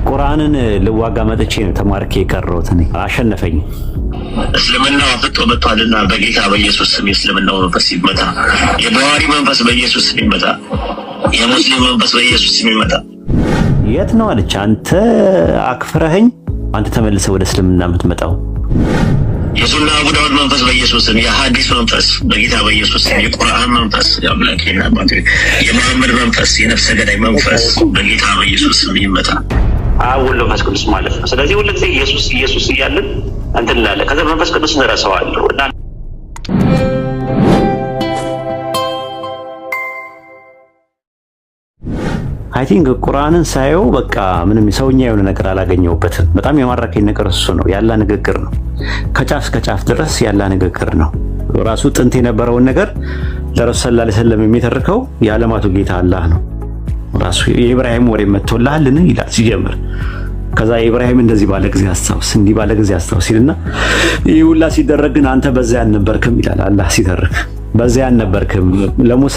ቁርአንን ልዋጋ መጥቼ ነው ተማርኬ የቀረሁት። እኔ አሸነፈኝ። እስልምናው አፍጦ መጥቷልና በጌታ በኢየሱስ ስም የእስልምናው መንፈስ ይመታ። የቡሃሪ መንፈስ በኢየሱስ ስም ይመታ። የሙስሊም መንፈስ በኢየሱስ ስም ይመታ። የት ነው አለች። አንተ አክፍረኸኝ አንተ ተመልሰህ ወደ እስልምና የምትመጣው? የሱና አቡ ዳውድ መንፈስ በኢየሱስ ስም፣ የሐዲስ መንፈስ በጌታ በኢየሱስ ስም፣ የቁርአን መንፈስ የአምላኬና አባቴ የመሐመድ መንፈስ የነፍሰ ገዳይ መንፈስ በጌታ በኢየሱስ ስም ይመታ። አብ ወልድ መንፈስ ቅዱስ ማለት ነው። ስለዚህ ሁሉ ጊዜ ኢየሱስ ኢየሱስ እያልን እንትን እንላለን። ከዛ መንፈስ ቅዱስ እንረሳዋለን እና አይ ቲንክ ቁርአንን ሳየው በቃ ምንም ሰውኛ የሆነ ነገር አላገኘሁበትም። በጣም የማረከኝ ነገር እሱ ነው። ያላ ንግግር ነው። ከጫፍ እስከ ጫፍ ድረስ ያላ ንግግር ነው። ራሱ ጥንት የነበረውን ነገር ለረሱል ሰለላሁ ዐለይሂ ወሰለም የሚተርከው የዓለማቱ ጌታ አላህ ነው። ራሱ የኢብራሂም ወሬ መጥቶልሃልን ይላል ሲጀምር። ከዛ ኢብራሂም እንደዚህ ባለ ጊዜ አስታውስ፣ እንዲህ ባለ ጊዜ አስታውስ ይልና ይህ ሁላ ሲደረግ ግን አንተ በዚያ አልነበርክም ይላል አላህ ሲተርክ። በዚያ አልነበርክም፣ ለሙሳ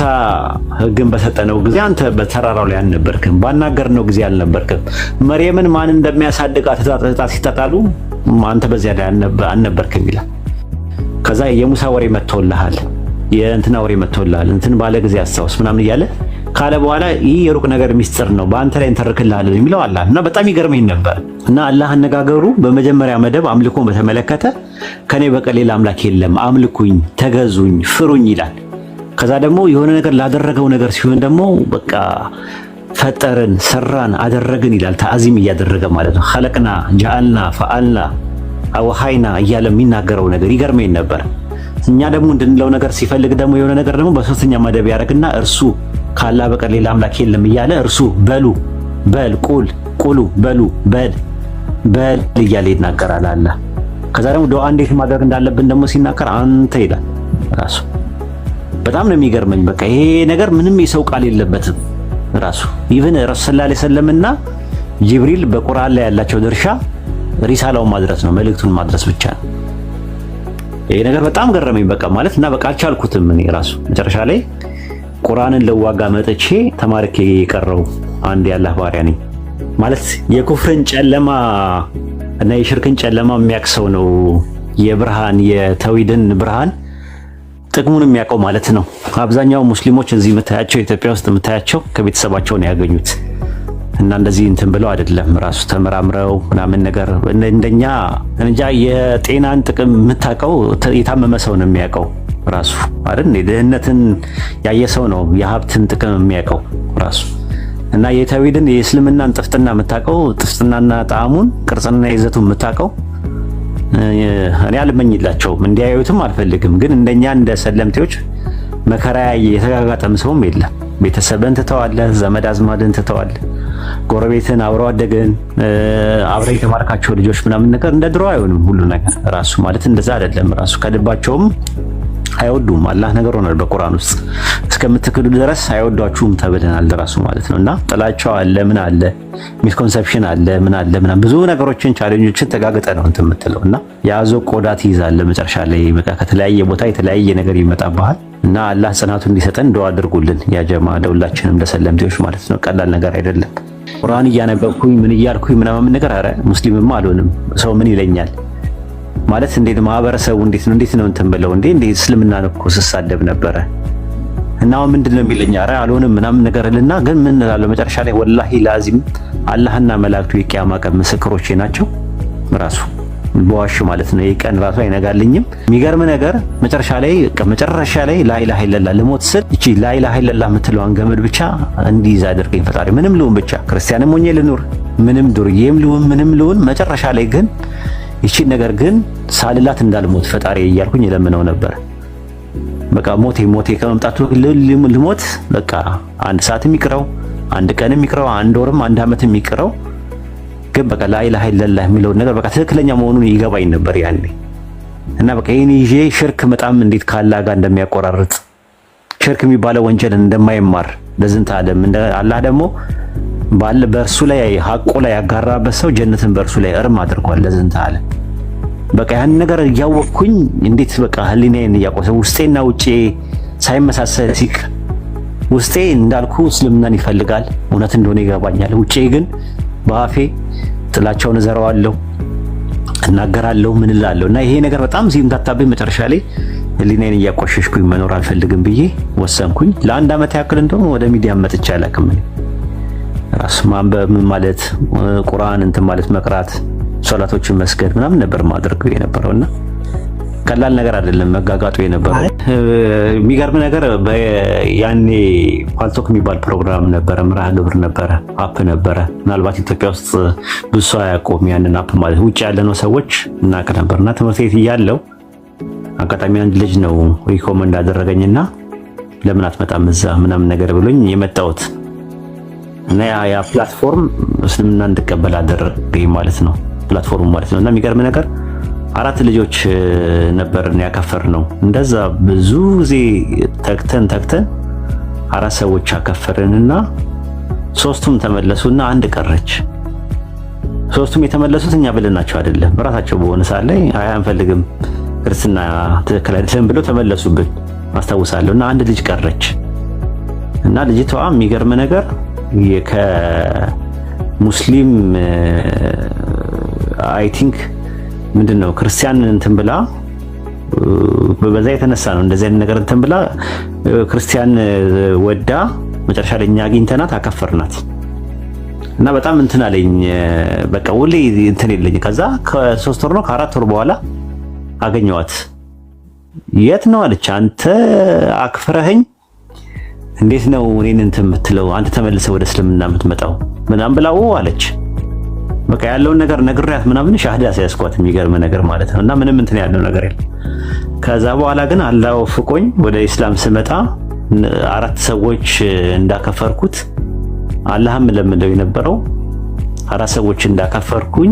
ሕግን በሰጠነው ጊዜ አንተ በተራራው ላይ አልነበርክም፣ ባናገርነው ጊዜ አልነበርክም፣ መርየምን ማን እንደሚያሳድጋት ዕጣ ሲጣጣሉ አንተ በዚያ ላይ አልነበርክም ይላል። ከዛ የሙሳ ወሬ መጥቶልሃል፣ የእንትና ወሬ መጥቶልሃል፣ እንትን ባለ ጊዜ አስታውስ ምናምን እያለ ካለ በኋላ ይህ የሩቅ ነገር ሚስጥር ነው በአንተ ላይ እንተርክልሃለን የሚለው አላህ እና በጣም ይገርመኝ ነበር። እና አላህ አነጋገሩ በመጀመሪያ መደብ አምልኮን በተመለከተ ከኔ በቀር ሌላ አምላክ የለም፣ አምልኩኝ፣ ተገዙኝ፣ ፍሩኝ ይላል። ከዛ ደግሞ የሆነ ነገር ላደረገው ነገር ሲሆን ደግሞ በቃ ፈጠርን፣ ሰራን፣ አደረግን ይላል። ተአዚም እያደረገ ማለት ነው። ኸለቅና፣ ጃአልና፣ ፈአልና፣ አወሃይና እያለ የሚናገረው ነገር ይገርመኝ ነበር። እኛ ደግሞ እንድንለው ነገር ሲፈልግ ደግሞ የሆነ ነገር ደግሞ በሶስተኛ መደብ ያደርግና እርሱ ካላህ በቀር ሌላ አምላክ የለም እያለ እርሱ በሉ፣ በል፣ ቁል፣ ቁሉ፣ በሉ፣ በል እያለ ይናገራል አላህ። ከዛ ደግሞ ዱዓ እንዴት ማድረግ እንዳለብን ደግሞ ሲናገር አንተ ይላል ራሱ። በጣም ነው የሚገርመኝ። በቃ ይሄ ነገር ምንም የሰው ቃል የለበትም ራሱ። ኢቭን ረሱል ሰለላሁ ዐለይሂ ወሰለምና ጅብሪል በቁርአን ላይ ያላቸው ድርሻ ሪሳላውን ማድረስ ነው፣ መልእክቱን ማድረስ ብቻ ነው። ይሄ ነገር በጣም ገረመኝ። በቃ ማለት እና በቃ አልቻልኩትም እኔ ራሱ መጨረሻ ላይ ቁርአንን ለዋጋ መጥቼ ተማርኬ የቀረው አንድ ያላህ ባሪያ ነኝ ማለት የኩፍርን ጨለማ እና የሽርክን ጨለማ የሚያክሰው ነው። የብርሃን የተውሂድን ብርሃን ጥቅሙን የሚያውቀው ማለት ነው። አብዛኛው ሙስሊሞች እዚህ የምታያቸው ኢትዮጵያ ውስጥ የምታያቸው ከቤተሰባቸው ነው ያገኙት እና እንደዚህ እንትን ብለው አይደለም ራሱ ተመራምረው ምናምን ነገር እንደኛ እንጃ። የጤናን ጥቅም የምታውቀው የታመመ ሰው ነው የሚያውቀው ራሱ አይደል? ድህነትን ያየ ሰው ነው የሀብትን ጥቅም የሚያውቀው ራሱ። እና የተውሂድን የእስልምናን ጥፍጥና የምታውቀው ጥፍጥናና ጣዕሙን ቅርጽና ይዘቱን የምታውቀው እኔ አልመኝላቸውም፣ እንዲያዩትም አልፈልግም። ግን እንደኛ እንደ ሰለምቴዎች መከራ የተጋጋጠም ሰውም የለም። ቤተሰብን ትተዋለህ፣ ዘመድ አዝማድን ትተዋለህ፣ ጎረቤትን፣ አብሮ አደግን፣ አብረህ የተማርካቸው ልጆች ምናምን ነገር እንደ ድሮ አይሆንም ሁሉ ነገር ራሱ ማለት እንደዛ አይደለም ራሱ። ከልባቸውም አይወዱም። አላህ ነገር ሆኗል በቁርአን ውስጥ እስከምትክዱ ድረስ አይወዷችሁም ተብለናል ራሱ ማለት ነው። እና ጥላቻው አለ፣ ምን አለ፣ ሚስኮንሰፕሽን አለ፣ ምን አለ፣ ምናምን ብዙ ነገሮችን ቻሌንጆችን ተጋግጠ ነው እንትን የምትለው እና የያዞ ቆዳ ትይዛለህ መጨረሻ ላይ በቃ ከተለያየ ቦታ የተለያየ ነገር ይመጣብሃል። እና አላህ ጽናቱን እንዲሰጠን ዱዓ አድርጉልን ያ ጀማ፣ ለሁላችንም ለሰለምቴዎች ማለት ነው። ቀላል ነገር አይደለም። ቁርአን እያነበብኩኝ ምን እያልኩኝ ምናምን ነገር አረ ሙስሊምማ አልሆንም ሰው ምን ይለኛል ማለት እንዴት ማህበረሰቡ እንዴት ነው እንትን ብለው እንዴ እስልምና እኮ ስሳደብ ነበረ እና ምንድነው የሚለኝ? አረ አልሆንም ምናምን ነገር እልና ግን ምን እላለሁ መጨረሻ ላይ ወላሂ ላዚም አላህና መላእክቱ የቂያማ ቀን ምስክሮቼ ናቸው ራሱ በዋሽ ማለት ነው። የቀን ራሱ አይነጋልኝም። የሚገርም ነገር መጨረሻ ላይ ላኢላሃ ኢለላህ ልሞት ስል እቺ ላኢላሃ ኢለላህ የምትለዋን ገመድ ብቻ እንዲይዝ አድርገኝ ፈጣሪ። ምንም ልሁን ብቻ ክርስቲያንም ሆኜ ልኑር፣ ምንም ዱርዬም ልሁን፣ ምንም ልሁን፣ መጨረሻ ላይ ግን ይቺ ነገር ግን ሳልላት እንዳልሞት ፈጣሪ እያልኩኝ ለምነው ነበር። በቃ ሞቴ ከመምጣቱ ልሞት በቃ አንድ ሰዓትም ይቅረው፣ አንድ ቀንም ይቅረው፣ አንድ ወርም አንድ ዓመትም ይቅረው፣ ግን በቃ ላኢላሃ ኢለላህ የሚለው ነገር በቃ ትክክለኛ መሆኑን ይገባኝ ነበር ያኔ። እና በቃ ይሄን ይዤ ሽርክ በጣም እንዴት ከአላህ ጋር እንደሚያቆራርጥ ሽርክ የሚባለው ወንጀል እንደማይማር ለዝንተ ዓለም አላህ ደግሞ በእርሱ ላይ ሐቁ ላይ ያጋራበት ሰው ጀነትን በእርሱ ላይ እርም አድርጓል ለዝንተ ዓለም። በቃ ያን ነገር እያወቅኩኝ እንዴት በቃ ህሊናዬን እያቆሰ ውስጤና ውጪ ሳይመሳሰል ውስጤ እንዳልኩ እስልምናን ይፈልጋል፣ እውነት እንደሆነ ይገባኛል። ውጪ ግን በአፌ ጥላቻውን እዘራዋለሁ፣ እናገራለሁ፣ ምን እላለሁ እና ይሄ ነገር በጣም ሲምታታብኝ መጨረሻ ላይ ህሊናዬን እያቆሸሽኩኝ መኖር አልፈልግም ብዬ ወሰንኩኝ። ለአንድ ዓመት ያክል እንደውም ወደ ሚዲያ መጥቼ አላውቅም። ራስ ማንበብ ማለት ቁርአን እንትን ማለት መቅራት፣ ሶላቶችን መስገድ ምናምን ነበር ማድረግ የነበረውና ቀላል ነገር አይደለም መጋጋጡ የነበረው። የሚገርም ነገር ያኔ ፓልቶክ የሚባል ፕሮግራም ነበረ፣ መርሃ ግብር ነበረ፣ አፕ ነበረ። ምናልባት ኢትዮጵያ ውስጥ ብዙ ሰው አያውቀውም ያንን አፕ ማለት ውጭ ያለነው ሰዎች እናውቅ ነበርና ትምህርት ቤት እያለሁ አጋጣሚ አንድ ልጅ ነው ሪኮመንድ አደረገኝና ለምን አትመጣም እዛ ምናምን ነገር ብሎኝ የመጣሁት እና ያ ፕላትፎርም እስልምና እንድቀበል አደረገኝ ማለት ነው። ፕላትፎርም ማለት ነው እና የሚገርም ነገር 4 ልጆች ነበርን ያከፈር ነው። እንደዛ ብዙ ጊዜ ተክተን 4 ሰዎች አከፈርንና 3ቱም ተመለሱና አንድ ቀረች። 3ቱም የተመለሱት እኛ ብለናቸው አይደለም ራሳቸው በሆነ ሰዓት ላይ አይ አንፈልግም ክርስትና ትክክል አይደለም ብለው ተመለሱብን አስታውሳለሁ። እና አንድ ልጅ ቀረች እና ልጅቷ የሚገርም ነገር ከሙስሊም አይ ቲንክ ምንድነው ክርስቲያን እንትን ብላ በዛ የተነሳ ነው እንደዚህ አይነት ነገር እንትን ብላ ክርስቲያን ወዳ መጨረሻ ላይ እኛ አግኝተናት አከፈርናት እና በጣም እንትን አለኝ። በቃ ሁሌ እንትን የለኝ። ከዛ ከ3 ወር ነው ከ4 ወር በኋላ አገኘዋት። የት ነው አለች። አንተ አክፍረኸኝ እንዴት ነው እኔን እንትን የምትለው? አንተ ተመልሰህ ወደ እስልምና የምትመጣው ምናምን ብላው አለች። በቃ ያለውን ነገር ነግሬያት ምናምን ሻህዳ ሲያስኳት የሚገርም ነገር ማለት ነው። እና ምንም እንትን ያለው ነገር የለም። ከዛ በኋላ ግን አላህ ፍቆኝ ወደ ኢስላም ስመጣ 4 ሰዎች እንዳከፈርኩት አላህም ለምንለው የነበረው 4 ሰዎች እንዳከፈርኩኝ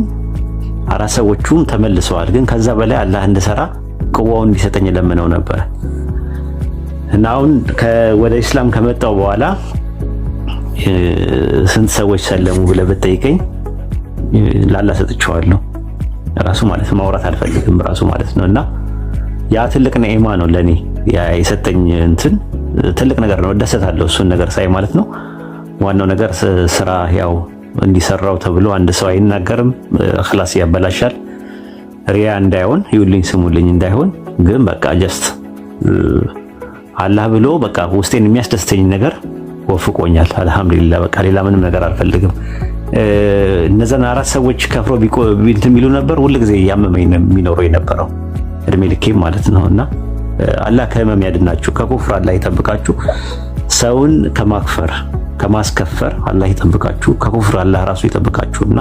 4 ሰዎቹም ተመልሰዋል። ግን ከዛ በላይ አላህ እንድሰራ ቅዋውን እንዲሰጠኝ ለምነው ነበር እና አሁን ወደ ኢስላም ከመጣው በኋላ ስንት ሰዎች ሰለሙ ብለህ ብትጠይቀኝ ላላ ሰጥቼዋለሁ ራሱ ማለት ማውራት አልፈልግም ራሱ ማለት ነው። እና ያ ትልቅ ነዒማ ነው ለኔ የሰጠኝ እንትን ትልቅ ነገር ነው። እደሰታለሁ እሱን ነገር ሳይ ማለት ነው። ዋናው ነገር ስራ ያው እንዲሰራው ተብሎ አንድ ሰው አይናገርም፣ خلاص ያበላሻል። ሪያ እንዳይሆን ይውልኝ ስሙልኝ እንዳይሆን ግን በቃ ጀስት አላህ ብሎ በቃ ውስጤን የሚያስደስተኝ ነገር ወፍቆኛል። አልহামዱሊላህ በቃ ሌላ ምንም ነገር አልፈልግም። እነዛን 4 ሰዎች ከፍሮ እንትን የሚሉ ነበር ሁሉ ጊዜ ያመመኝ ነው የሚኖረው የነበረው እድሜ ልኬ ማለት ነውና አላህ ከህመም ያድናችሁ፣ ከኩፍር አላህ ይጠብቃችሁ፣ ሰውን ከማክፈር ከማስከፈር አላህ ይጠብቃችሁ፣ ከኩፍር አላህ ራሱ ይጠብቃችሁና